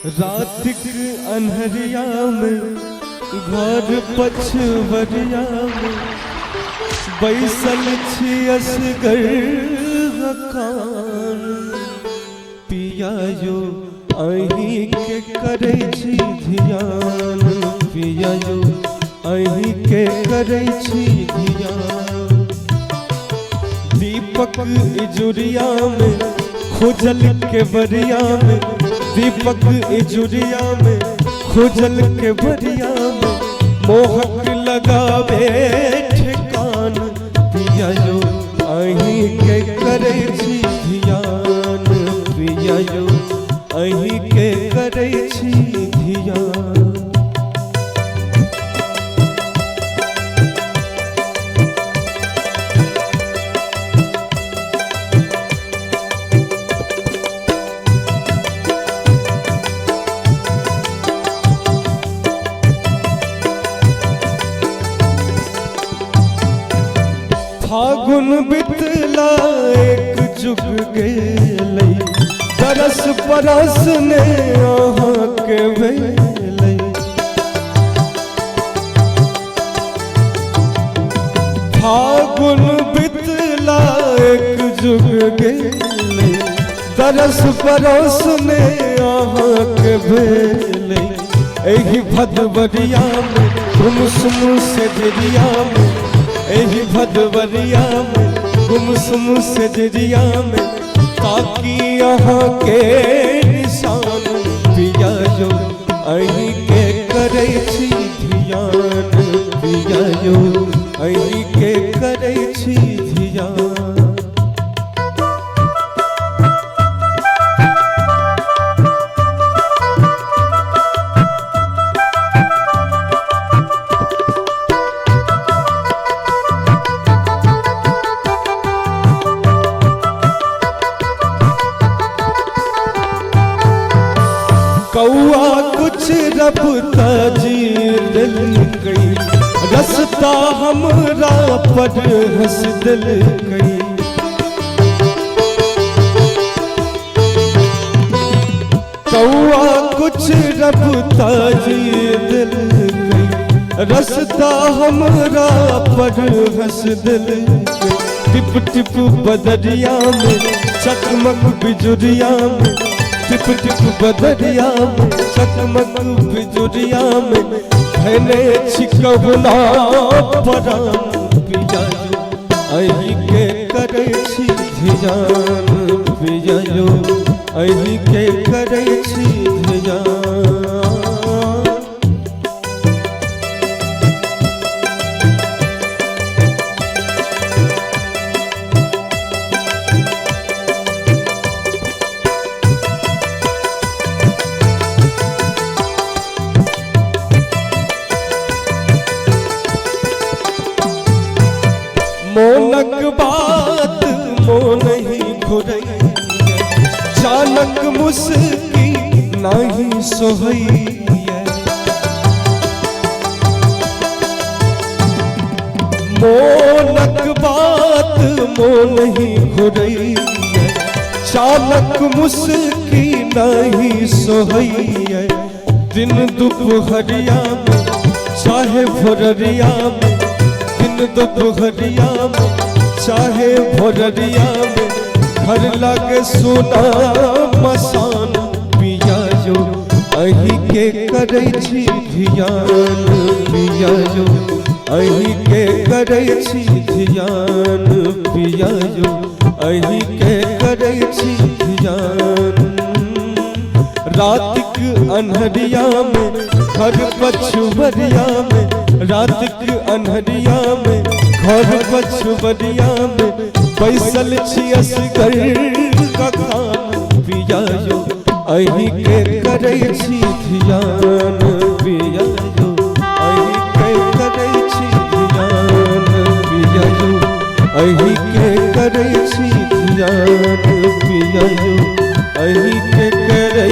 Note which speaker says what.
Speaker 1: रातिक अन्हरिया में घर पछवरिया में बैसल छी असगर हकान पिया जो अहीं के करे छी ध्यान पिया जो अहीं के करे छी ध्यान दीपक इजुरिया में खोजल के बरिया में दीपक इजुरिया में खोजल के बरिया में मोहक लगावे ठिकान पिया जो अहीं के करे छी ध्यान पिया जो अहीं के करे छी ध्यान। फागुन बितला एक जुग गेलै दरस परस ने अहाँ के भेलै फागुन बितला एक जुग गेलै दरस परस ने अहाँ के भेलै एहि भदवरिया में गुमसुम से दरिया में एही भदवरिया में गुमसुम से दरिया में ताकि यहाँ के निशान पिया जो अहीं के करे छी ध्यान पिया जो अहीं के करे छी ध्यान। कौआ कुछ रब ताजीर दिल गई रसता हमरा पर हंस दिल गई कौआ कुछ रब ताजीर दिल गई रसता हमरा पर हंस दिल गई टिप टिप बदरिया में चकमक बिजुरिया में टिप टिप बदरिया में चकमक बिजुरिया में धने छिकहुना परान पिया जो अहीं के करे छी ध्यान पिया जो अहीं के करे छी ध्यान। मोनक बात मोन ही घुरई चानक मुस्की नहीं सोहई मोनक बात मोन ही घुरई चानक मुस्की नहीं सोहई दिन दोपहरिया में चाहे भोररिया में दोपहरिया में चाहे भोररिया में घर लगे सोना मसान पिया जो अहीं के करे छी ध्यान पिया जो अहीं के करे छी ध्यान पिया जो अहीं के करे छी ध्यान। रातिक अन्हरिया में घर पछुवरिया में रातिक अन्हरिया में घर पछुवरिया में बैसल छी असगर हकान पिया जो अहीं के करे छी ध्यान पिया जो अहीं के करे छी ध्यान पिया जो अहीं के करे छी ध्यान पिया जो अहीं के करे